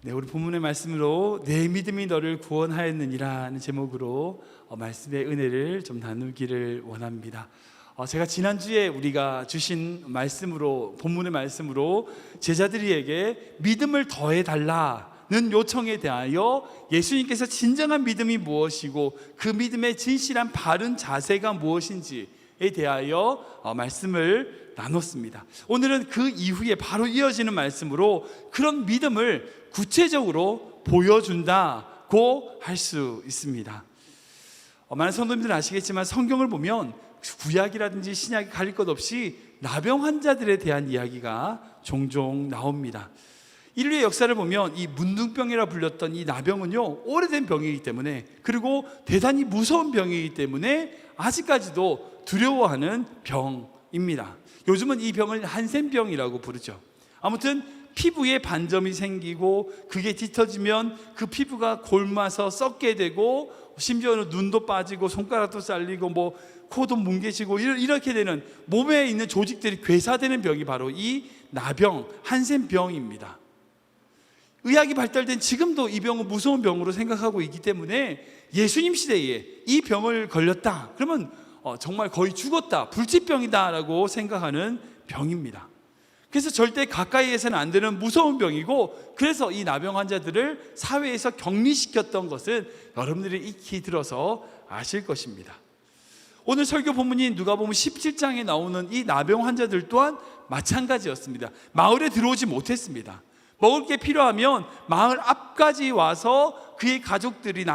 네, 우리 본문의 말씀으로 내 믿음이 너를 구원하였느니라는 제목으로 말씀의 은혜를 좀 나누기를 원합니다. 제가 지난주에 우리가 주신 말씀으로, 본문의 말씀으로 제자들에게 믿음을 더해달라는 요청에 대하여 예수님께서 진정한 믿음이 무엇이고 그 믿음의 진실한 바른 자세가 무엇인지에 대하여 말씀을 나눴습니다. 오늘은 그 이후에 바로 이어지는 말씀으로 그런 믿음을 구체적으로 보여준다고 할 수 있습니다. 많은 성도님들은 아시겠지만 성경을 보면 구약이라든지 신약이 가릴 것 없이 나병 환자들에 대한 이야기가 종종 나옵니다. 인류의 역사를 보면 이 문둥병이라 불렸던 이 나병은요, 오래된 병이기 때문에, 그리고 대단히 무서운 병이기 때문에 아직까지도 두려워하는 병입니다. 요즘은 이 병을 한센병이라고 부르죠. 아무튼 피부에 반점이 생기고 그게 짙어지면 그 피부가 골마서 썩게 되고, 심지어는 눈도 빠지고 손가락도 잘리고 코도 뭉개지고 이렇게 되는, 몸에 있는 조직들이 괴사되는 병이 바로 이 나병, 한센병입니다. 의학이 발달된 지금도 이 병은 무서운 병으로 생각하고 있기 때문에 예수님 시대에 이 병을 걸렸다 그러면 정말 거의 죽었다, 불치병이다 라고 생각하는 병입니다. 그래서 절대 가까이에서는 안 되는 무서운 병이고, 그래서 이 나병 환자들을 사회에서 격리시켰던 것은 여러분들이 익히 들어서 아실 것입니다. 오늘 설교 본문인 누가복음 17장에 나오는 이 나병 환자들 또한 마찬가지였습니다. 마을에 들어오지 못했습니다. 먹을 게 필요하면 마을 앞까지 와서 그의 가족들이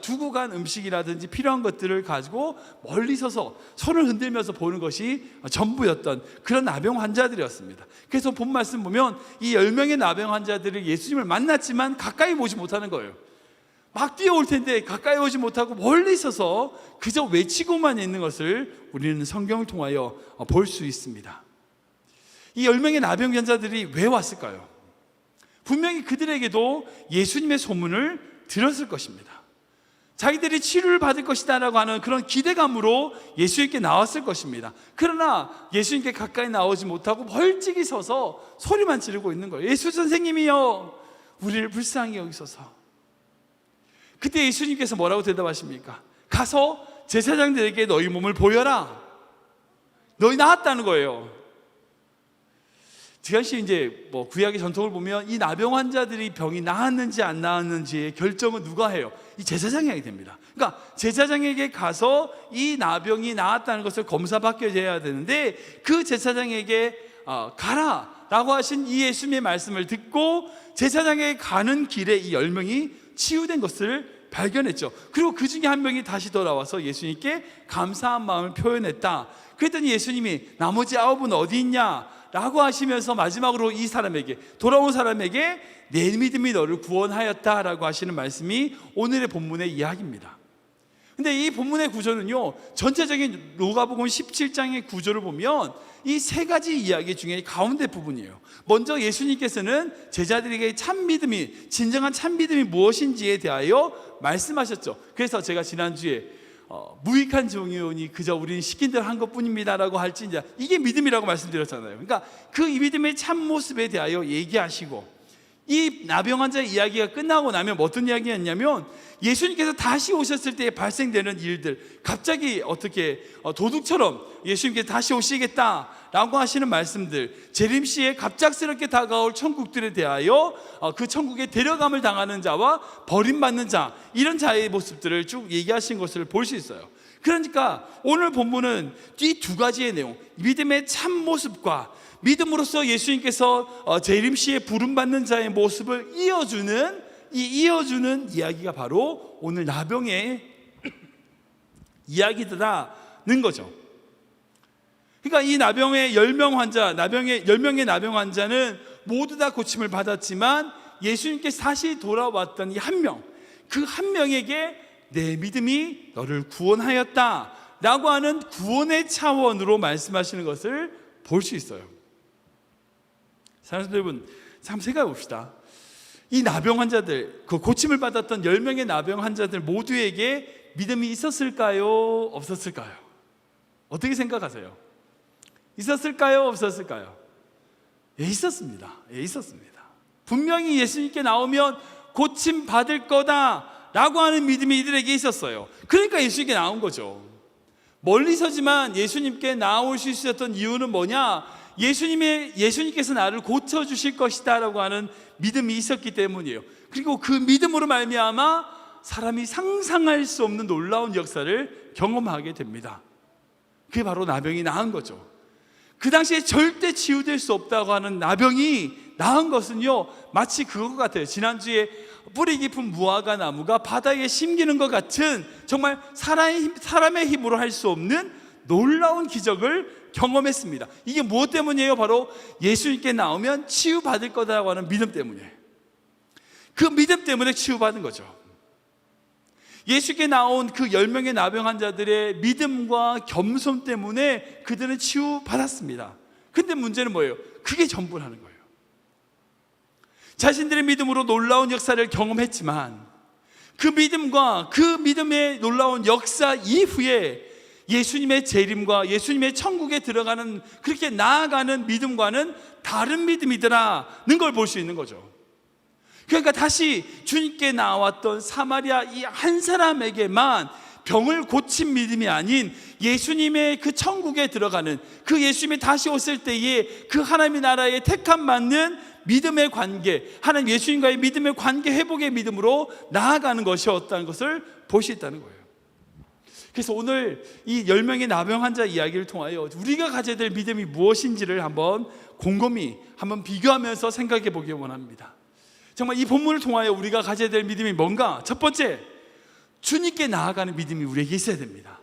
두고 간 음식이라든지 필요한 것들을 가지고 멀리 서서 손을 흔들면서 보는 것이 전부였던 그런 나병 환자들이었습니다. 그래서 본 말씀 보면 이 10명의 나병 환자들이 예수님을 만났지만 가까이 보지 못하는 거예요. 막 뛰어올 텐데 가까이 오지 못하고 멀리 서서 그저 외치고만 있는 것을 우리는 성경을 통하여 볼 수 있습니다. 이 10명의 나병 환자들이 왜 왔을까요? 분명히 그들에게도 예수님의 소문을 들었을 것입니다. 자기들이 치료를 받을 것이다 라고 하는 그런 기대감으로 예수님께 나왔을 것입니다. 그러나 예수님께 가까이 나오지 못하고 멀찍이 서서 소리만 지르고 있는 거예요. 예수 선생님이여, 우리를 불쌍히 여기소서. 그때 예수님께서 뭐라고 대답하십니까? 가서 제사장들에게 너희 몸을 보여라. 너희 나았다는 거예요. 당시 이제 구약의 전통을 보면 이 나병 환자들이 병이 나았는지 안 나았는지의 결정은 누가 해요? 이 제사장이 하게 됩니다. 그러니까 제사장에게 가서 이 나병이 나았다는 것을 검사받게 해야 되는데, 그 제사장에게 가라 라고 하신 이 예수님의 말씀을 듣고 제사장에게 가는 길에 이 10명이 치유된 것을 발견했죠. 그리고 그 중에 한 명이 다시 돌아와서 예수님께 감사한 마음을 표현했다. 그랬더니 예수님이 나머지 9은 어디 있냐 라고 하시면서 마지막으로 이 사람에게, 돌아온 사람에게 내 믿음이 너를 구원하였다 라고 하시는 말씀이 오늘의 본문의 이야기입니다. 근데 이 본문의 구조는요, 전체적인 누가복음 17장의 구조를 보면 이 세 가지 이야기 중에 가운데 부분이에요. 먼저 예수님께서는 제자들에게 진정한 참 믿음이 무엇인지에 대하여 말씀하셨죠. 그래서 제가 지난주에 무익한 종이오니 그저 우리는 시킨 대로 한 것뿐입니다 라고 할지인자, 이게 믿음이라고 말씀드렸잖아요. 그러니까 그 믿음의 참모습에 대하여 얘기하시고, 이 나병 환자의 이야기가 끝나고 나면 어떤 이야기였냐면, 예수님께서 다시 오셨을 때 발생되는 일들, 갑자기 어떻게 도둑처럼 예수님께서 다시 오시겠다라고 하시는 말씀들, 재림시에 갑작스럽게 다가올 천국들에 대하여 그 천국에 데려감을 당하는 자와 버림받는 자, 이런 자의 모습들을 쭉 얘기하신 것을 볼 수 있어요. 그러니까 오늘 본문은 이 두 가지의 내용, 믿음의 참모습과 믿음으로써 예수님께서 재림시에 부름받는 자의 모습을 이어주는 이야기가 바로 오늘 나병의 이야기다라는 거죠. 그러니까 이 나병의 10명의 나병 환자는 모두 다 고침을 받았지만 예수님께서 다시 돌아왔던 이 한 명, 그 한 명에게 내 믿음이 너를 구원하였다 라고 하는 구원의 차원으로 말씀하시는 것을 볼 수 있어요. 사랑하는 여러분, 한번 생각해 봅시다. 이 나병 환자들, 그 고침을 받았던 10명의 나병 환자들 모두에게 믿음이 있었을까요? 없었을까요? 어떻게 생각하세요? 있었을까요? 없었을까요? 있었습니다. 있었습니다. 분명히 예수님께 나오면 고침 받을 거다라고 하는 믿음이 이들에게 있었어요. 그러니까 예수님께 나온 거죠. 멀리서지만 예수님께 나올 수 있었던 이유는 뭐냐? 예수님께서 나를 고쳐주실 것이다 라고 하는 믿음이 있었기 때문이에요. 그리고 그 믿음으로 말미암아 사람이 상상할 수 없는 놀라운 역사를 경험하게 됩니다. 그게 바로 나병이 나은 거죠. 그 당시에 절대 치유될 수 없다고 하는 나병이 나은 것은요, 마치 그것 같아요. 지난주에 뿌리 깊은 무화과 나무가 바다에 심기는 것 같은, 정말 사람의 힘으로 할 수 없는 놀라운 기적을 경험했습니다. 이게 무엇 때문이에요? 바로 예수님께 나오면 치유받을 거다라고 하는 믿음 때문이에요. 그 믿음 때문에 치유받은 거죠. 예수께 나온 그 10명의 나병 환자들의 믿음과 겸손 때문에 그들은 치유받았습니다. 근데 문제는 뭐예요? 그게 전부라는 거예요. 자신들의 믿음으로 놀라운 역사를 경험했지만 그 믿음과 그 믿음의 놀라운 역사 이후에 예수님의 재림과 예수님의 천국에 들어가는, 그렇게 나아가는 믿음과는 다른 믿음이더라는 걸 볼 수 있는 거죠. 그러니까 다시 주님께 나왔던 사마리아 이 한 사람에게만 병을 고친 믿음이 아닌 예수님의 그 천국에 들어가는, 그 예수님이 다시 오실 때에 그 하나님의 나라에 택함 받는 믿음의 관계, 하나님 예수님과의 믿음의 관계 회복의 믿음으로 나아가는 것이었다는 것을 볼 수 있다는 거예요. 그래서 오늘 이 10명의 나병 환자 이야기를 통하여 우리가 가져야 될 믿음이 무엇인지를 한번 곰곰이 한번 비교하면서 생각해 보기 원합니다. 정말 이 본문을 통하여 우리가 가져야 될 믿음이 뭔가? 첫 번째, 주님께 나아가는 믿음이 우리에게 있어야 됩니다.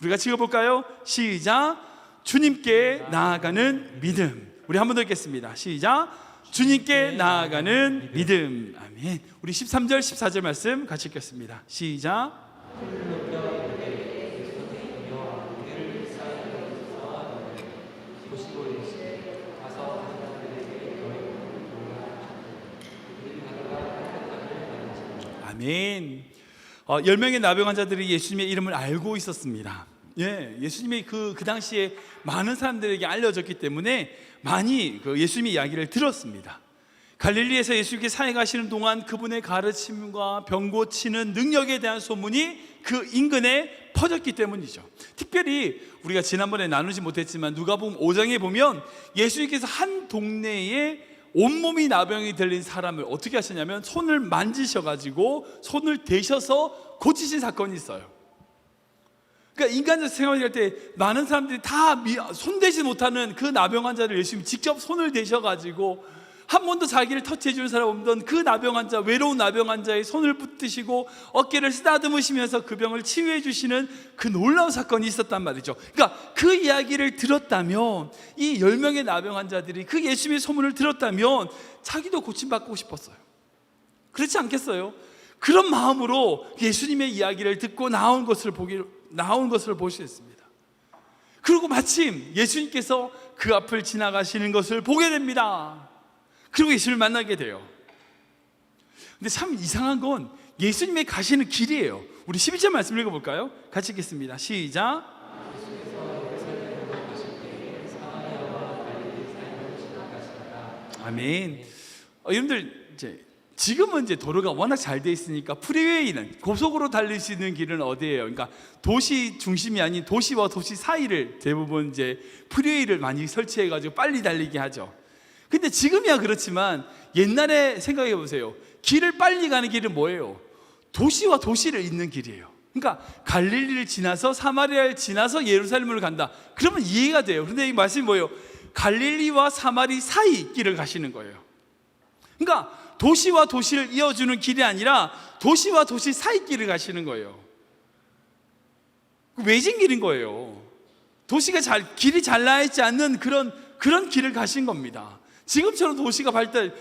우리가 읽어볼까요? 시작. 주님께 나아가는 믿음. 우리 한 번 더 읽겠습니다. 시작. 주님께 나아가는 믿음. 아멘. 우리 13절 14절 말씀 같이 읽겠습니다. 시작. 아멘. 10명의 나병 환자들이 예수님의 이름을 알고 있었습니다. 예수님이 그 당시에 많은 사람들에게 알려졌기 때문에 많이 예수님의 이야기를 들었습니다. 갈릴리에서 예수님께 사역하시는 동안 그분의 가르침과 병 고치는 능력에 대한 소문이 그 인근에 퍼졌기 때문이죠. 특별히 우리가 지난번에 나누지 못했지만 누가복음 5장에 보면 예수님께서 한 동네에 온몸이 나병이 들린 사람을 어떻게 하셨냐면 손을 만지셔가지고 손을 대셔서 고치신 사건이 있어요. 그러니까 인간적 생활을 할 때 많은 사람들이 다 손대지 못하는 그 나병 환자를 예수님이 직접 손을 대셔가지고 한 번도 자기를 터치해 주는 사람 없던 그 나병 환자, 외로운 나병 환자의 손을 붙드시고 어깨를 쓰다듬으시면서 그 병을 치유해 주시는 그 놀라운 사건이 있었단 말이죠. 그러니까 그 이야기를 들었다면, 이 10명의 나병 환자들이 그 예수님의 소문을 들었다면 자기도 고침받고 싶었어요. 그렇지 않겠어요? 그런 마음으로 예수님의 이야기를 듣고 나온 것을 볼 수 있습니다. 그리고 마침 예수님께서 그 앞을 지나가시는 것을 보게 됩니다. 그리고 예수님을 만나게 돼요. 근데 참 이상한 건 예수님이 가시는 길이에요. 우리 12절 말씀 읽어볼까요? 같이 읽겠습니다. 시작. 아멘. 여러분들 지금은 도로가 워낙 잘 돼 있으니까 프리웨이는, 고속으로 달릴 수 있는 길은 어디예요? 그러니까 도시 중심이 아닌 도시와 도시 사이를 대부분 프리웨이를 많이 설치해가지고 빨리 달리게 하죠. 근데 지금이야 그렇지만 옛날에 생각해 보세요. 길을 빨리 가는 길은 뭐예요? 도시와 도시를 잇는 길이에요. 그러니까 갈릴리를 지나서 사마리아를 지나서 예루살렘으로 간다. 그러면 이해가 돼요. 그런데 이 말씀이 뭐예요? 갈릴리와 사마리 사이 길을 가시는 거예요. 그러니까 도시와 도시를 이어주는 길이 아니라 도시와 도시 사이 길을 가시는 거예요. 외진 길인 거예요. 도시가 길이 잘 나와 있지 않는 그런 길을 가신 겁니다. 지금처럼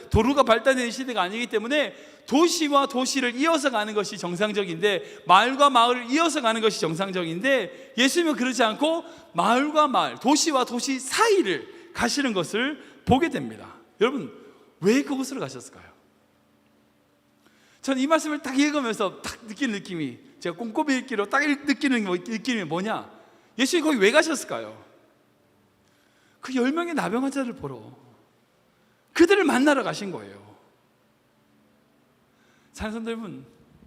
도로가 발달된 시대가 아니기 때문에 도시와 도시를 이어서 가는 것이 정상적인데, 마을과 마을을 이어서 가는 것이 정상적인데, 예수님은 그러지 않고 마을과 마을, 도시와 도시 사이를 가시는 것을 보게 됩니다. 여러분, 왜 그곳으로 가셨을까요? 저는 이 말씀을 딱 읽으면서 딱 느끼는 느낌이, 제가 꼼꼼히 읽기로 딱 느끼는 느낌이 뭐냐? 예수님이 거기 왜 가셨을까요? 그 10명의 나병 환자를 보러, 그들을 만나러 가신 거예요. 사랑하는 여러분,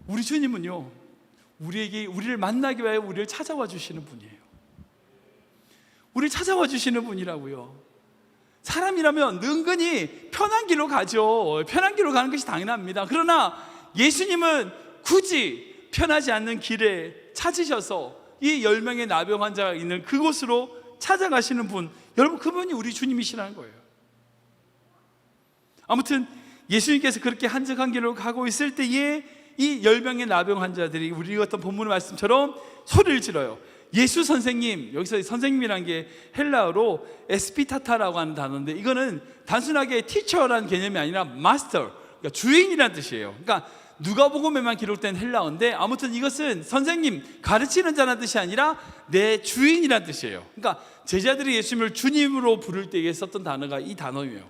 우리 주님은요, 우리를 만나기 위하여 우리를 찾아와 주시는 분이에요. 우리를 찾아와 주시는 분이라고요. 사람이라면 은근히 편한 길로 가죠. 편한 길로 가는 것이 당연합니다. 그러나 예수님은 굳이 편하지 않는 길에 찾으셔서 이 10명의 나병 환자가 있는 그곳으로 찾아가시는 분, 여러분, 그분이 우리 주님이시라는 거예요. 아무튼 예수님께서 그렇게 한적한 길로 가고 있을 때에 이 10명의 나병 환자들이 우리 읽었던 본문의 말씀처럼 소리를 질러요. 예수 선생님, 여기서 선생님이란 게 헬라어로 에스피타타라고 하는 단어인데, 이거는 단순하게 티처라는 개념이 아니라 마스터, 그러니까 주인이라는 뜻이에요. 그러니까 누가복음에만 기록된 헬라어인데, 아무튼 이것은 선생님, 가르치는 자라는 뜻이 아니라 내 주인이라는 뜻이에요. 그러니까 제자들이 예수님을 주님으로 부를 때에 썼던 단어가 이 단어예요.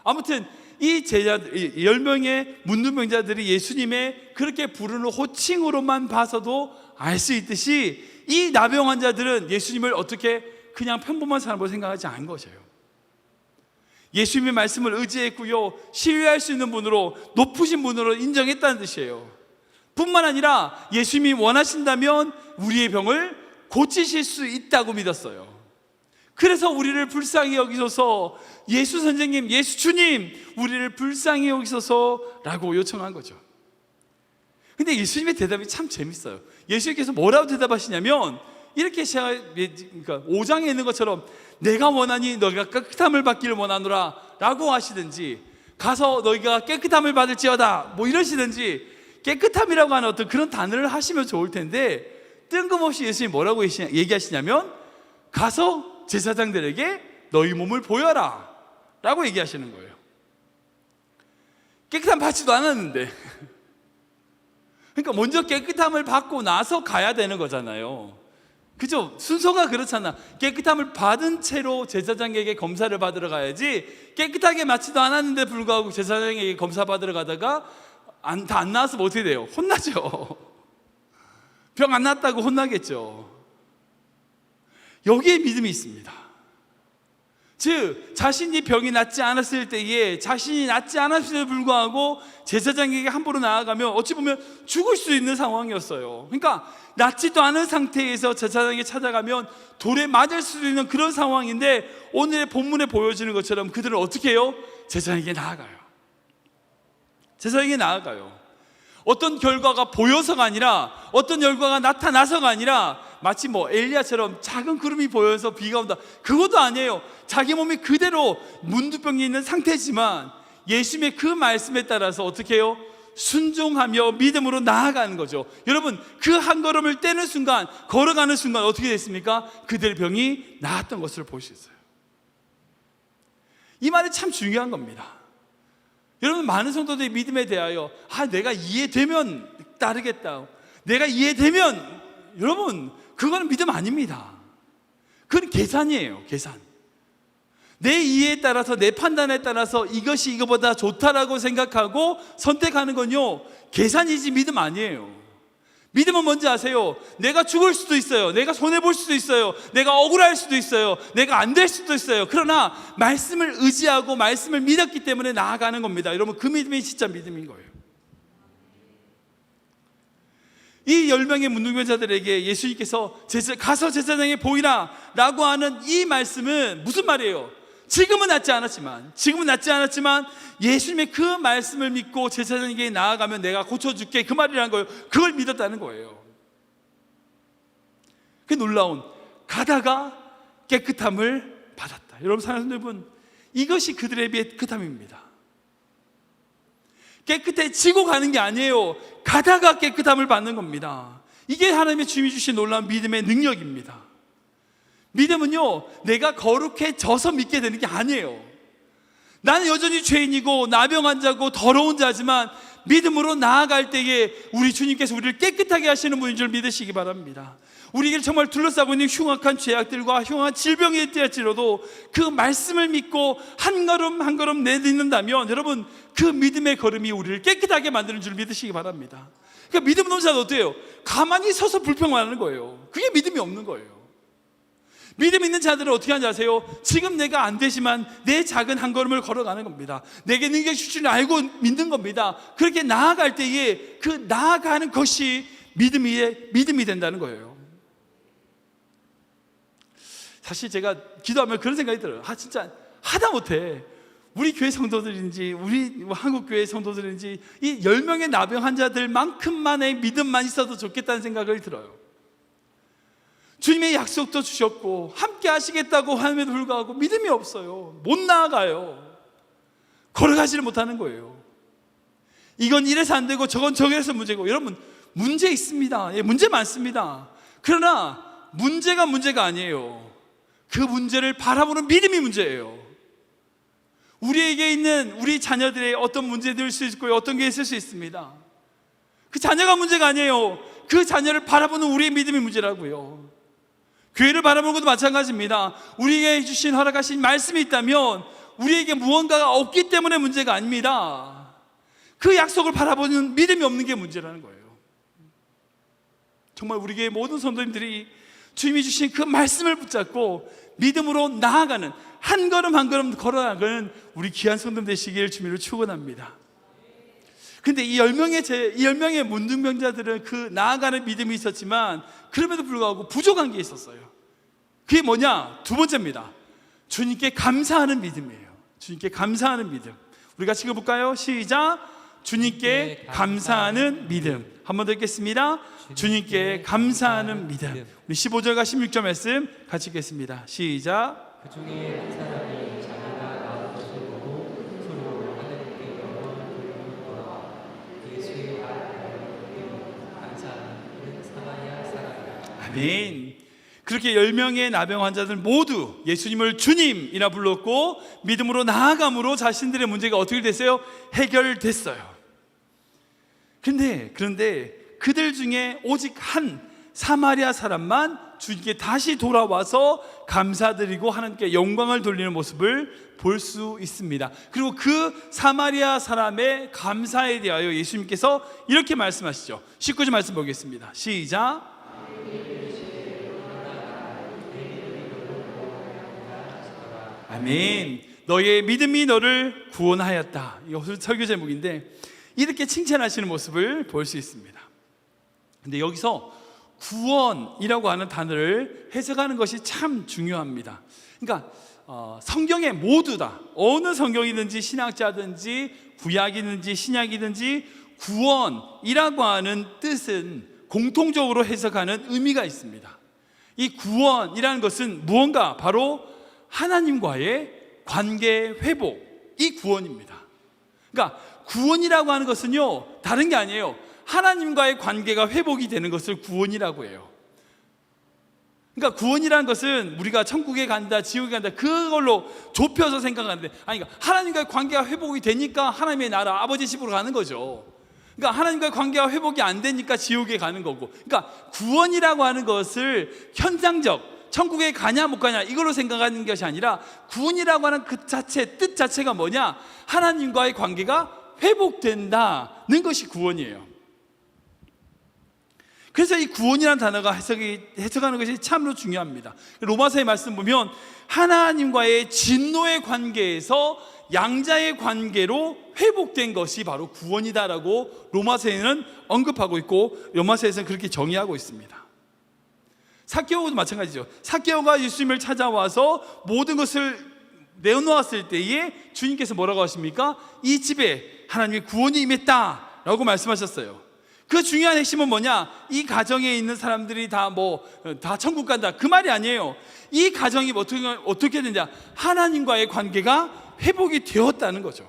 아무튼 이 제자들, 10명의 문둥병자들이 예수님의 그렇게 부르는 호칭으로만 봐서도 알 수 있듯이, 이 나병 환자들은 예수님을 어떻게 그냥 평범한 사람으로 생각하지 않은 것이에요. 예수님의 말씀을 의지했고요, 신뢰할 수 있는 분으로, 높으신 분으로 인정했다는 뜻이에요. 뿐만 아니라 예수님이 원하신다면 우리의 병을 고치실 수 있다고 믿었어요. 그래서 우리를 불쌍히 여기소서, 예수 선생님, 예수 주님, 우리를 불쌍히 여기소서 라고 요청한 거죠. 근데 예수님의 대답이 참 재밌어요. 예수님께서 뭐라고 대답하시냐면, 이렇게 그러니까 5장에 있는 것처럼 내가 원하니 너희가 깨끗함을 받기를 원하노라 라고 하시든지, 가서 너희가 깨끗함을 받을지어다 뭐 이러시든지, 깨끗함이라고 하는 어떤 그런 단어를 하시면 좋을 텐데, 뜬금없이 예수님이 뭐라고 얘기하시냐면, 가서 제사장들에게 너희 몸을 보여라 라고 얘기하시는 거예요. 깨끗함 받지도 않았는데 그러니까 먼저 깨끗함을 받고 나서 가야 되는 거잖아요. 그죠? 순서가 그렇잖아. 깨끗함을 받은 채로 제사장에게 검사를 받으러 가야지, 깨끗하게 맞지도 않았는데 불구하고 제사장에게 검사 받으러 가다가 다 안 나왔으면 어떻게 돼요? 혼나죠. 병 안 났다고 혼나겠죠. 여기에 믿음이 있습니다. 즉, 자신이 병이 낫지 않았을 때에, 자신이 낫지 않았음에도 불구하고 제사장에게 함부로 나아가면 어찌 보면 죽을 수 있는 상황이었어요. 그러니까 낫지도 않은 상태에서 제사장에게 찾아가면 돌에 맞을 수도 있는 그런 상황인데, 오늘의 본문에 보여지는 것처럼 그들은 어떻게 해요? 제사장에게 나아가요. 제사장에게 나아가요. 어떤 결과가 보여서가 아니라, 어떤 결과가 나타나서가 아니라, 마치 뭐 엘리야처럼 작은 구름이 보여서 비가 온다, 그것도 아니에요. 자기 몸이 그대로 문두병이 있는 상태지만 예수님의 그 말씀에 따라서 어떻게 해요? 순종하며 믿음으로 나아가는 거죠. 여러분, 그 한 걸음을 떼는 순간, 걸어가는 순간 어떻게 됐습니까? 그들의 병이 나았던 것을 볼 수 있어요. 이 말이 참 중요한 겁니다. 여러분, 많은 성도들이 믿음에 대하여 내가 이해되면 따르겠다, 내가 이해되면, 여러분, 그거는 믿음 아닙니다. 그건 계산이에요. 계산. 내 이해에 따라서, 내 판단에 따라서 이것이 이거보다 좋다라고 생각하고 선택하는 건요, 계산이지 믿음 아니에요. 믿음은 뭔지 아세요? 내가 죽을 수도 있어요. 내가 손해볼 수도 있어요. 내가 억울할 수도 있어요. 내가 안 될 수도 있어요. 그러나 말씀을 의지하고 말씀을 믿었기 때문에 나아가는 겁니다. 여러분, 그 믿음이 진짜 믿음인 거예요. 이 10명의 문둥병자들에게 예수님께서 가서 제사장에 보이라 라고 하는 이 말씀은 무슨 말이에요? 지금은 낫지 않았지만 예수님의 그 말씀을 믿고 제사장에게 나아가면 내가 고쳐줄게, 그 말이라는 거예요. 그걸 믿었다는 거예요. 그 놀라운, 가다가 깨끗함을 받았다. 여러분, 사랑하는 여러분, 이것이 그들의 깨끗함입니다. 깨끗해지고 가는 게 아니에요. 가다가 깨끗함을 받는 겁니다. 이게 하나님의 주님이 주신 놀라운 믿음의 능력입니다. 믿음은요, 내가 거룩해져서 믿게 되는 게 아니에요. 나는 여전히 죄인이고 나병 환자고 더러운 자지만 믿음으로 나아갈 때에 우리 주님께서 우리를 깨끗하게 하시는 분인 줄 믿으시기 바랍니다. 우리를 정말 둘러싸고 있는 흉악한 죄악들과 흉악한 질병이 있을지라도 그 말씀을 믿고 한 걸음 한 걸음 내딛는다면, 여러분, 그 믿음의 걸음이 우리를 깨끗하게 만드는 줄 믿으시기 바랍니다. 그러니까 믿음 없는 자는 어때요? 가만히 서서 불평만 하는 거예요. 그게 믿음이 없는 거예요. 믿음 있는 자들은 어떻게 하는지 아세요? 지금 내가 안 되지만 내 작은 한 걸음을 걸어가는 겁니다. 내게 능력 주신 줄 알고 믿는 겁니다. 그렇게 나아갈 때에 그 나아가는 것이 믿음이 된다는 거예요. 사실 제가 기도하면 그런 생각이 들어요. 진짜 하다못해 우리 교회 성도들인지 우리 한국교회 성도들인지 이 10명의 나병 환자들만큼만의 믿음만 있어도 좋겠다는 생각을 들어요. 주님의 약속도 주셨고 함께 하시겠다고 함에도 불구하고 믿음이 없어요. 못 나아가요. 걸어가지를 못하는 거예요. 이건 이래서 안 되고 저건 저래서 문제고. 여러분, 문제 있습니다. 예, 문제 많습니다. 그러나 문제가 문제가 아니에요. 그 문제를 바라보는 믿음이 문제예요. 우리에게 있는 우리 자녀들의 어떤 문제들 수 있고 어떤 게 있을 수 있습니다. 그 자녀가 문제가 아니에요. 그 자녀를 바라보는 우리의 믿음이 문제라고요. 교회를 바라보는 것도 마찬가지입니다. 우리에게 주신 허락하신 말씀이 있다면 우리에게 무언가가 없기 때문에 문제가 아닙니다. 그 약속을 바라보는 믿음이 없는 게 문제라는 거예요. 정말 우리 교회 모든 성도님들이 주님이 주신 그 말씀을 붙잡고 믿음으로 나아가는, 한 걸음 한 걸음 걸어나가는 우리 귀한 성도님 되시기를 주님으로 축원합니다. 근데 이 10명의 문둥병자들은 그 나아가는 믿음이 있었지만 그럼에도 불구하고 부족한 게 있었어요. 그게 뭐냐? 두 번째입니다. 주님께 감사하는 믿음이에요. 주님께 감사하는 믿음. 우리 같이 읽어볼까요? 시작. 주님께 감사하는 믿음. 한 번 더 읽겠습니다. 주님께 감사하는 믿음. 우리 15절과 16절 말씀 같이 읽겠습니다. 시작. 그 중에 한 사람이 자기가 나온 것을 보고 서로 하나님께 영광을 돌리더라. 예수의 감사하는 사마리아 사람이라. 아멘. 그렇게 10명의 나병 환자들 모두 예수님을 주님이라 불렀고 믿음으로 나아감으로 자신들의 문제가 어떻게 됐어요? 해결됐어요. 그런데 그들 중에 오직 한 사마리아 사람만 주님께 다시 돌아와서 감사드리고 하나님께 영광을 돌리는 모습을 볼 수 있습니다. 그리고 그 사마리아 사람의 감사에 대하여 예수님께서 이렇게 말씀하시죠. 19절 말씀 보겠습니다. 시작. 아멘. 너의 믿음이 너를 구원하였다. 이것은 설교 제목인데 이렇게 칭찬하시는 모습을 볼 수 있습니다. 근데 여기서 구원이라고 하는 단어를 해석하는 것이 참 중요합니다. 그러니까 성경에 모두 다, 어느 성경이든지 신학자든지 구약이든지 신약이든지 구원이라고 하는 뜻은 공통적으로 해석하는 의미가 있습니다. 이 구원이라는 것은 무언가 바로 하나님과의 관계 회복이 구원입니다. 그러니까 구원이라고 하는 것은요, 다른 게 아니에요. 하나님과의 관계가 회복이 되는 것을 구원이라고 해요. 그러니까 구원이라는 것은 우리가 천국에 간다, 지옥에 간다, 그걸로 좁혀서 생각하는데, 아니, 그러니까 하나님과의 관계가 회복이 되니까 하나님의 나라, 아버지 집으로 가는 거죠. 그러니까 하나님과의 관계가 회복이 안 되니까 지옥에 가는 거고, 그러니까 구원이라고 하는 것을 현상적, 천국에 가냐 못 가냐 이걸로 생각하는 것이 아니라 구원이라고 하는 그 자체, 뜻 자체가 뭐냐? 하나님과의 관계가 회복된다는 것이 구원이에요. 그래서 이 구원이라는 단어가 해석하는 것이 참으로 중요합니다. 로마서의 말씀 보면 하나님과의 진노의 관계에서 양자의 관계로 회복된 것이 바로 구원이다라고 로마서에는 언급하고 있고 로마서에서는 그렇게 정의하고 있습니다. 삭개오도 마찬가지죠. 삭개오가 예수님을 찾아와서 모든 것을 내어놓았을 때에 주님께서 뭐라고 하십니까? 이 집에 하나님의 구원이 임했다라고 말씀하셨어요. 그 중요한 핵심은 뭐냐? 이 가정에 있는 사람들이 다 천국 간다, 그 말이 아니에요. 이 가정이 어떻게 되냐? 하나님과의 관계가 회복이 되었다는 거죠.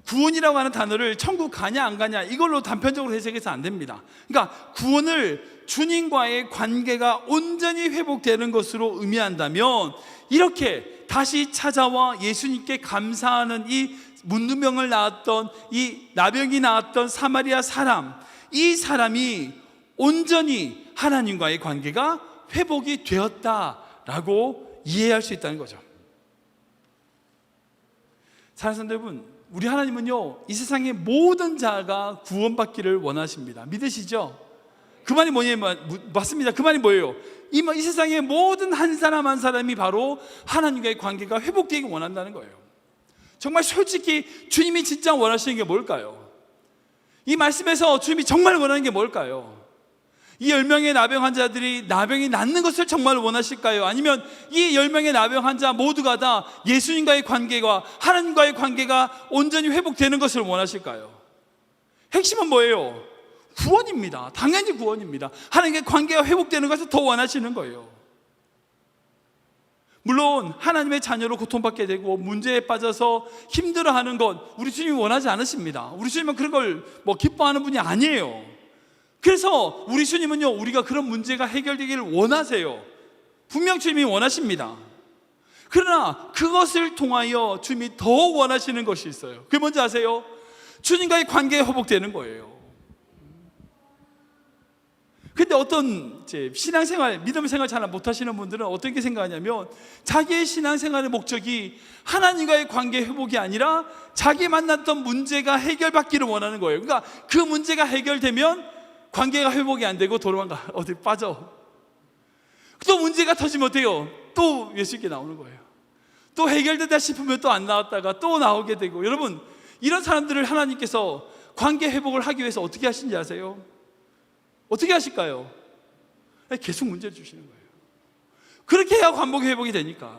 구원이라고 하는 단어를 천국 가냐 안 가냐 이걸로 단편적으로 해석해서 안 됩니다. 그러니까 구원을 주님과의 관계가 온전히 회복되는 것으로 의미한다면, 이렇게 다시 찾아와 예수님께 감사하는 이 문둥병을 낳았던, 이 나병이 낳았던 사마리아 사람, 이 사람이 온전히 하나님과의 관계가 회복이 되었다라고 이해할 수 있다는 거죠. 사랑하는 성도 여러분, 우리 하나님은요, 이 세상의 모든 자가 구원받기를 원하십니다. 믿으시죠? 그 말이 뭐냐면 맞습니다. 그 말이 뭐예요? 이 세상의 모든 한 사람 한 사람이 바로 하나님과의 관계가 회복되기 원한다는 거예요. 정말 솔직히 주님이 진짜 원하시는 게 뭘까요? 이 말씀에서 주님이 정말 원하는 게 뭘까요? 이 10명의 나병 환자들이 나병이 낫는 것을 정말 원하실까요? 아니면 이 10명의 나병 환자 모두가 다 예수님과의 관계가, 하나님과의 관계가 온전히 회복되는 것을 원하실까요? 핵심은 뭐예요? 구원입니다. 당연히 구원입니다. 하나님과의 관계가 회복되는 것을 더 원하시는 거예요. 물론 하나님의 자녀로 고통받게 되고 문제에 빠져서 힘들어하는 것 우리 주님이 원하지 않으십니다. 우리 주님은 그런 걸 기뻐하는 분이 아니에요. 그래서 우리 주님은요, 우리가 그런 문제가 해결되기를 원하세요. 분명 주님이 원하십니다. 그러나 그것을 통하여 주님이 더 원하시는 것이 있어요. 그게 뭔지 아세요? 주님과의 관계가 회복되는 거예요. 근데 어떤 신앙생활, 믿음 생활 잘 못하시는 분들은 어떻게 생각하냐면 자기의 신앙생활의 목적이 하나님과의 관계 회복이 아니라 자기 만났던 문제가 해결받기를 원하는 거예요. 그러니까 그 문제가 해결되면 관계가 회복이 안 되고 도망가, 어디 빠져. 또 문제가 터지면 어때요? 또 예수님께 나오는 거예요. 또 해결되다 싶으면 또 안 나왔다가 또 나오게 되고. 여러분, 이런 사람들을 하나님께서 관계 회복을 하기 위해서 어떻게 하신지 아세요? 어떻게 하실까요? 계속 문제를 주시는 거예요. 그렇게 해야 관계 회복이 되니까.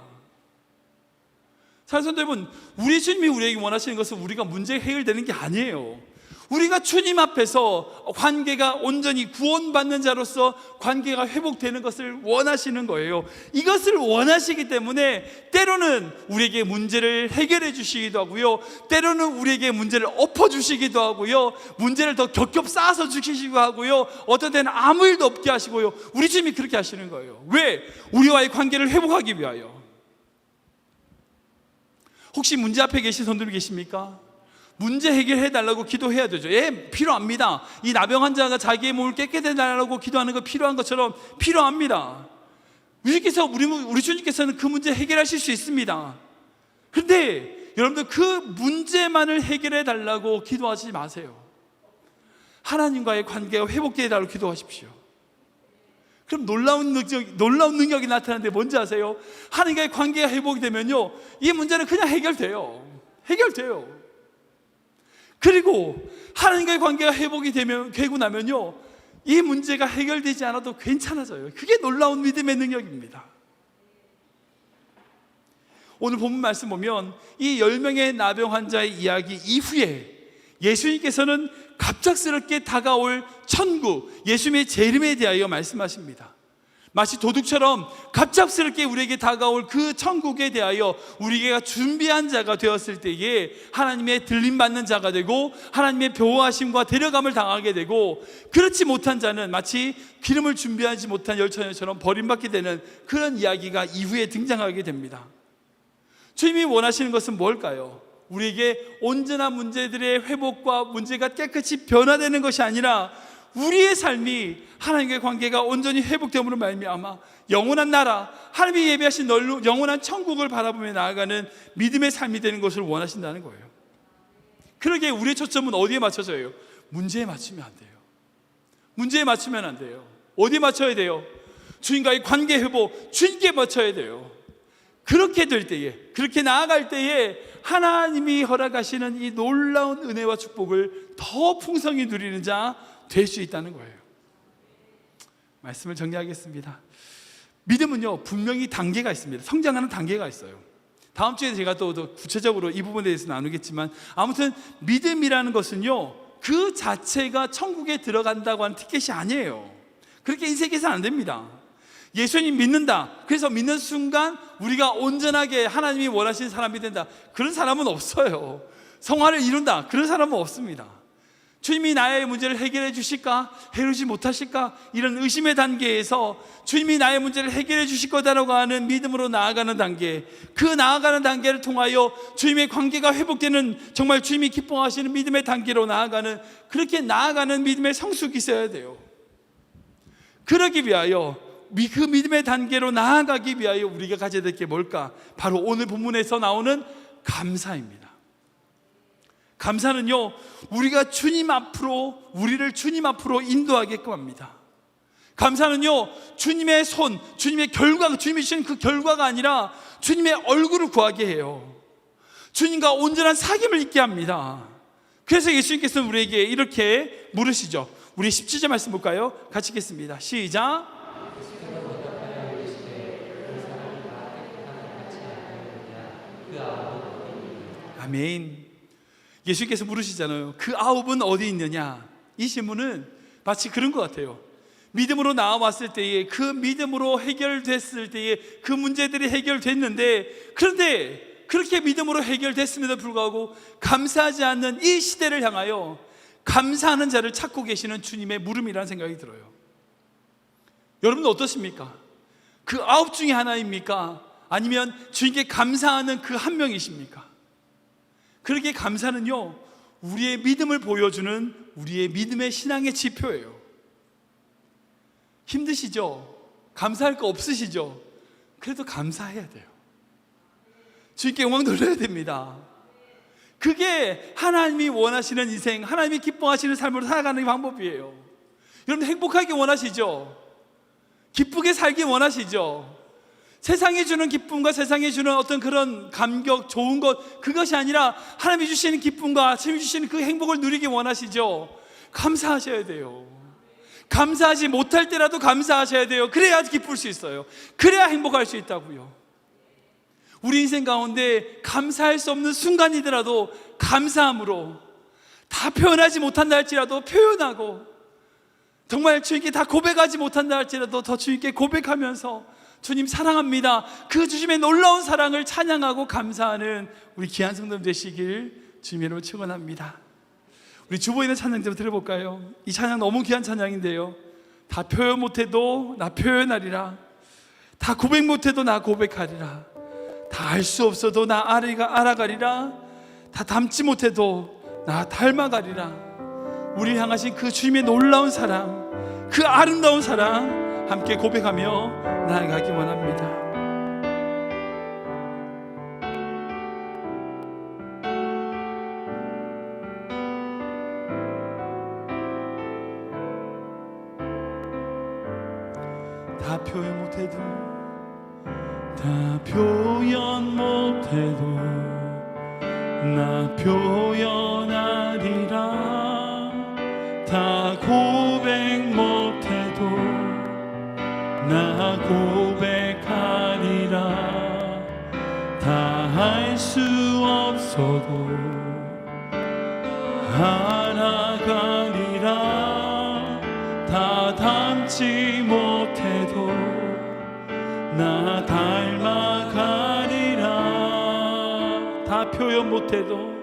사랑하는 여러분, 우리 주님이 우리에게 원하시는 것은 우리가 문제 해결되는 게 아니에요. 우리가 주님 앞에서 관계가 온전히 구원받는 자로서 관계가 회복되는 것을 원하시는 거예요. 이것을 원하시기 때문에 때로는 우리에게 문제를 해결해 주시기도 하고요, 때로는 우리에게 문제를 엎어주시기도 하고요, 문제를 더 겹겹 쌓아서 주시기도 하고요, 어떤 때는 아무 일도 없게 하시고요. 우리 주님이 그렇게 하시는 거예요. 왜? 우리와의 관계를 회복하기 위하여. 혹시 문제 앞에 계신 분들이 계십니까? 문제 해결해 달라고 기도해야 되죠. 예, 필요합니다. 이 나병 환자가 자기의 몸을 깨끗해 달라고 기도하는 거 필요한 것처럼 필요합니다. 우리 주님께서는 그 문제 해결하실 수 있습니다. 그런데 여러분들 그 문제만을 해결해 달라고 기도하지 마세요. 하나님과의 관계가 회복되어 달라고 기도하십시오. 그럼 놀라운 능력이 나타나는데 뭔지 아세요? 하나님과의 관계가 회복이 되면요, 이 문제는 그냥 해결돼요. 그리고 하나님과의 관계가 회복이 되고 나면요, 이 문제가 해결되지 않아도 괜찮아져요. 그게 놀라운 믿음의 능력입니다. 오늘 본문 말씀 보면 이 10명의 나병 환자의 이야기 이후에 예수님께서는 갑작스럽게 다가올 천국, 예수님의 재림에 대하여 말씀하십니다. 마치 도둑처럼 갑작스럽게 우리에게 다가올 그 천국에 대하여 우리가 준비한 자가 되었을 때에 하나님의 들림받는 자가 되고 하나님의 보호하심과 데려감을 당하게 되고, 그렇지 못한 자는 마치 기름을 준비하지 못한 열처녀처럼 버림받게 되는 그런 이야기가 이후에 등장하게 됩니다. 주님이 원하시는 것은 뭘까요? 우리에게 온전한 문제들의 회복과 문제가 깨끗이 변화되는 것이 아니라 우리의 삶이 하나님과의 관계가 온전히 회복됨으로 말미암아 영원한 나라, 하나님이 예비하신 영원한 천국을 바라보며 나아가는 믿음의 삶이 되는 것을 원하신다는 거예요. 그러기에 우리의 초점은 어디에 맞춰져요? 문제에 맞추면 안 돼요. 문제에 맞추면 안 돼요. 어디에 맞춰야 돼요? 주님과의 관계 회복, 주님께 맞춰야 돼요. 그렇게 될 때에, 그렇게 나아갈 때에 하나님이 허락하시는 이 놀라운 은혜와 축복을 더 풍성히 누리는 자 될 수 있다는 거예요. 말씀을 정리하겠습니다. 믿음은요, 분명히 단계가 있습니다. 성장하는 단계가 있어요. 다음 주에 제가 또 구체적으로 이 부분에 대해서 나누겠지만, 아무튼 믿음이라는 것은요, 그 자체가 천국에 들어간다고 하는 티켓이 아니에요. 그렇게 인생에서는 안 됩니다. 예수님 믿는다, 그래서 믿는 순간 우리가 온전하게 하나님이 원하시는 사람이 된다, 그런 사람은 없어요. 성화를 이룬다, 그런 사람은 없습니다. 주님이 나의 문제를 해결해 주실까? 해결하지 못하실까? 이런 의심의 단계에서 주님이 나의 문제를 해결해 주실 거다라고 하는 믿음으로 나아가는 단계, 그 나아가는 단계를 통하여 주님의 관계가 회복되는, 정말 주님이 기뻐하시는 믿음의 단계로 나아가는, 그렇게 나아가는 믿음의 성숙이 있어야 돼요. 그러기 위하여, 그 믿음의 단계로 나아가기 위하여 우리가 가져야 될 게 뭘까? 바로 오늘 본문에서 나오는 감사입니다. 감사는요, 우리를 주님 앞으로 인도하게끔 합니다. 감사는요, 주님의 손, 주님의 결과, 주님이 주신 그 결과가 아니라 주님의 얼굴을 구하게 해요. 주님과 온전한 사귐을 있게 합니다. 그래서 예수님께서는 우리에게 이렇게 물으시죠. 우리 17절 말씀 볼까요? 같이 읽겠습니다. 시작. 아멘. 예수님께서 물으시잖아요. 그 아홉은 어디 있느냐? 이 질문은 마치 그런 것 같아요. 믿음으로 나와왔을 때에, 그 믿음으로 해결됐을 때에 그 문제들이 해결됐는데, 그런데 그렇게 믿음으로 해결됐음에도 불구하고 감사하지 않는 이 시대를 향하여 감사하는 자를 찾고 계시는 주님의 물음이라는 생각이 들어요. 여러분은 어떻습니까? 그 아홉 중에 하나입니까? 아니면 주님께 감사하는 그 한 명이십니까? 그렇게 감사는요, 우리의 믿음을 보여주는 우리의 믿음의 신앙의 지표예요. 힘드시죠? 감사할 거 없으시죠? 그래도 감사해야 돼요. 주님께 영광 돌려야 됩니다. 그게 하나님이 원하시는 인생, 하나님이 기뻐하시는 삶으로 살아가는 방법이에요. 여러분 행복하게 원하시죠? 기쁘게 살기 원하시죠? 세상이 주는 기쁨과 세상이 주는 어떤 그런 감격, 좋은 것, 그것이 아니라 하나님이 주시는 기쁨과 주님이 주시는 그 행복을 누리기 원하시죠? 감사하셔야 돼요. 감사하지 못할 때라도 감사하셔야 돼요. 그래야 기쁠 수 있어요. 그래야 행복할 수 있다고요. 우리 인생 가운데 감사할 수 없는 순간이더라도 감사함으로, 다 표현하지 못한다 할지라도 표현하고, 정말 주님께 다 고백하지 못한다 할지라도 더 주님께 고백하면서 주님 사랑합니다, 그 주님의 놀라운 사랑을 찬양하고 감사하는 우리 귀한 성도님 되시길 주님으로 축원합니다. 우리 주보이는 찬양 좀 들어볼까요? 이 찬양 너무 귀한 찬양인데요. 다 표현 못해도 나 표현하리라, 다 고백 못해도 나 고백하리라, 다 알 수 없어도 나 알아가리라, 다 닮지 못해도 나 닮아가리라. 우리를 향하신 그 주님의 놀라운 사랑, 그 아름다운 사랑 함께 고백하며 나아가기 원합니다. 다 표현 못해도, 다 표현 못해도 나 표현하리라, 다 고백 못해도 나 고백하리라, 다 할 수 없어도 알아가리라, 다 닮지 못해도 나 닮아가리라. 다 표현 못해도,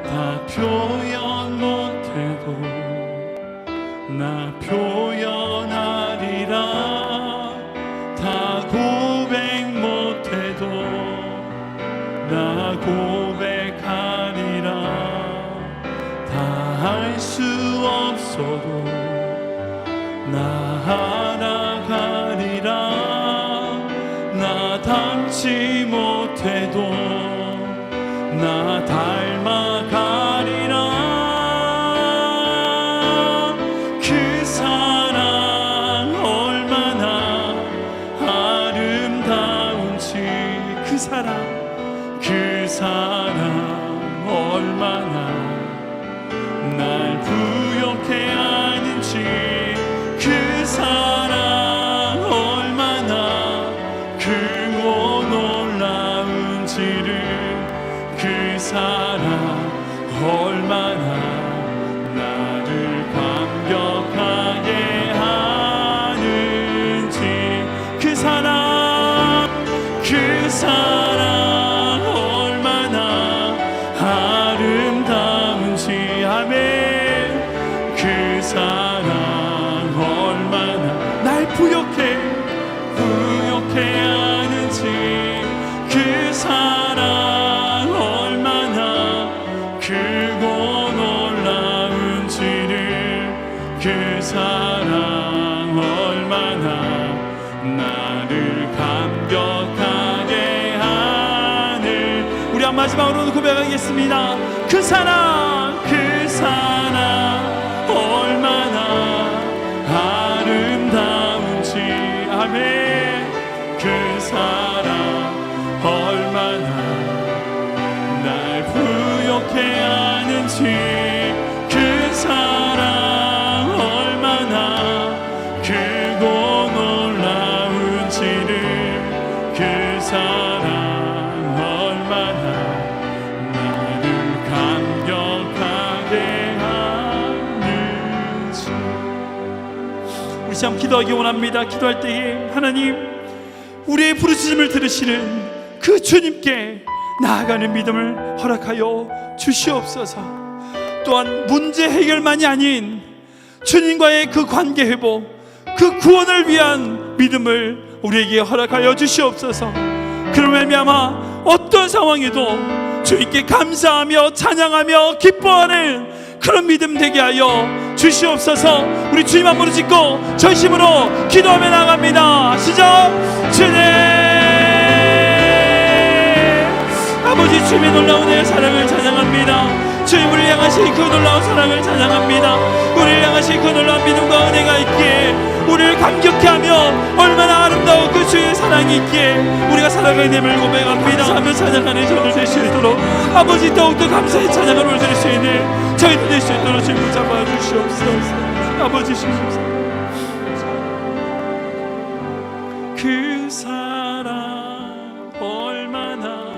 다 표현 못해도 나 표현하리라, 다 고백 못해도 나 고백하리라, 다 할 수 없어도 나 알아가리라, 나 닮지 못해도 나 닮아가리라. 그 사랑 얼마나 아름다운지, 그 사랑 얼마나 날 부욕해 하는지, 그 사랑 얼마나 크고 놀라운지를, 그 사랑 얼마나 나를 감격하게 하는지, 그 사랑 얼마나 아름다운지. 아멘. 그 사랑 얼마나 날 부욕해 하는지, 그 사랑 얼마나 크고 놀라운지를, 그 사랑 얼마나 나를 감격하게 하는. 우리 마지막으로 고백하겠습니다. 그 사랑 얼마나 아름다운 남은지 그 사랑 얼마나 크고 놀라운지를 그 사랑 얼마나 나를 감격하게 하는지. 우리 참 기도하기 원합니다. 기도할 때에 하나님, 우리의 부르짖음을 들으시는 그 주님께 나아가는 믿음을 허락하여 주시옵소서. 또한 문제 해결만이 아닌 주님과의 그 관계 회복, 그 구원을 위한 믿음을 우리에게 허락하여 주시옵소서. 그로 말미암아 어떤 상황에도 주님께 감사하며 찬양하며 기뻐하는 그런 믿음 되게 하여 주시옵소서. 우리 주님 한 무릎 짓고 전심으로 기도하며 나갑니다. 시작. 주님, 아버지, 주님의 놀라운 은혜의 사랑을 찬양합니다. 주님을 향하신 그 놀라운 사랑을 찬양합니다. 우리를 향하신 그 놀라운 믿음과 은혜가 있기에 우리를 감격케 하며 얼마나 아름다운 그 주의 사랑이 있기에 우리가 살아가는 됨을 고백합니다. 하며 찬양하는 저들 될 수 있도록 아버지, 더욱더 감사의 찬양을 올릴 수 있는 저희들 될 수 있도록 주님 잡아주시옵소서. 아버지, 주시옵소서. 그 사랑 얼마나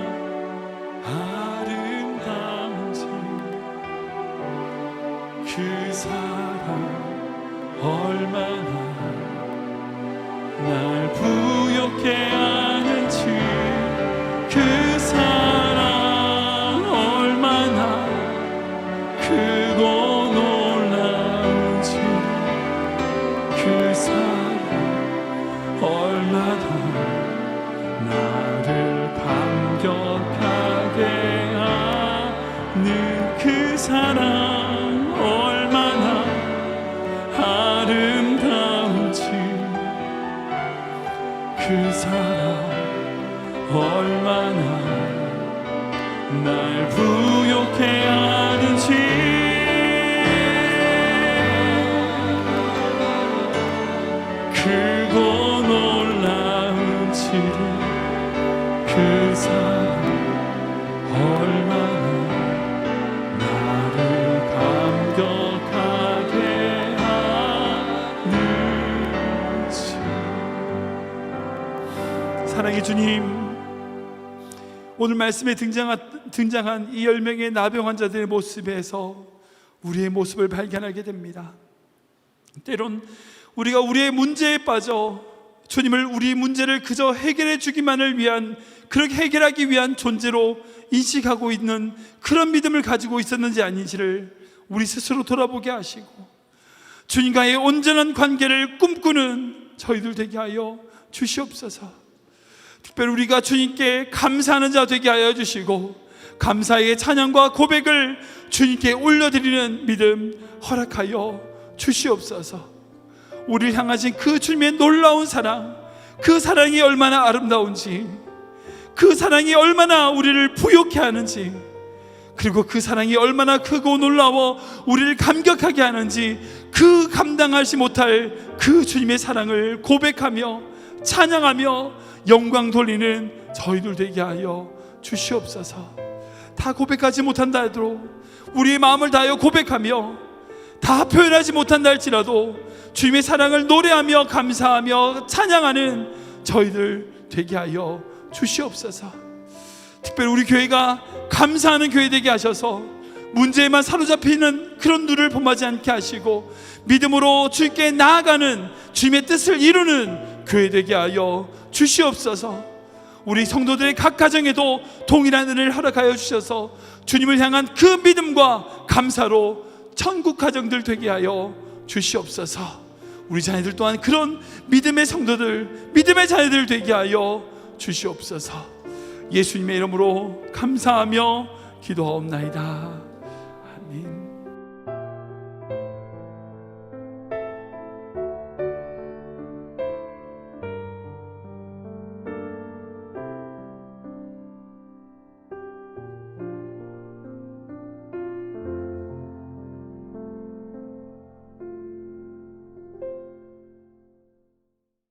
아름다운지, 그 사랑 얼마나 날 부욕해 하는지, 그 사랑 얼마나 크고 놀라운지, 그 사랑 얼마나 나를 감격하게 하는, 그 사랑 얼마나 아름다운지, 그 사랑 얼마나 날 부욕해 하는지, 크고 놀라운지를, 그 사랑 얼마나 나를 감격하게 하는지. 사랑의 주님, 오늘 말씀에 등장한 이 10명의 나병 환자들의 모습에서 우리의 모습을 발견하게 됩니다. 때론 우리가 우리의 문제에 빠져 주님을 우리 문제를 그저 해결해 주기만을 위한, 그렇게 해결하기 위한 존재로 인식하고 있는 그런 믿음을 가지고 있었는지 아닌지를 우리 스스로 돌아보게 하시고 주님과의 온전한 관계를 꿈꾸는 저희들 되게 하여 주시옵소서. 특별히 우리가 주님께 감사하는 자 되게 하여 주시고 감사의 찬양과 고백을 주님께 올려드리는 믿음 허락하여 주시옵소서. 우리를 향하신 그 주님의 놀라운 사랑, 그 사랑이 얼마나 아름다운지, 그 사랑이 얼마나 우리를 부욕해 하는지, 그리고 그 사랑이 얼마나 크고 놀라워 우리를 감격하게 하는지, 그 감당하지 못할 그 주님의 사랑을 고백하며 찬양하며 영광 돌리는 저희들 되게 하여 주시옵소서. 다 고백하지 못한다 하더라도 우리의 마음을 다하여 고백하며, 다 표현하지 못한다 할지라도 주님의 사랑을 노래하며 감사하며 찬양하는 저희들 되게 하여 주시옵소서. 특별히 우리 교회가 감사하는 교회 되게 하셔서 문제에만 사로잡히는 그런 눈을 범하지 않게 하시고 믿음으로 주님께 나아가는 주님의 뜻을 이루는 교회 되게 하여 주시옵소서. 우리 성도들의 각 가정에도 동일한 은혜를 허락하여 주셔서 주님을 향한 그 믿음과 감사로 천국 가정들 되게 하여 주시옵소서. 우리 자녀들 또한 그런 믿음의 성도들, 믿음의 자녀들 되게 하여 주시옵소서. 예수님의 이름으로 감사하며 기도하옵나이다.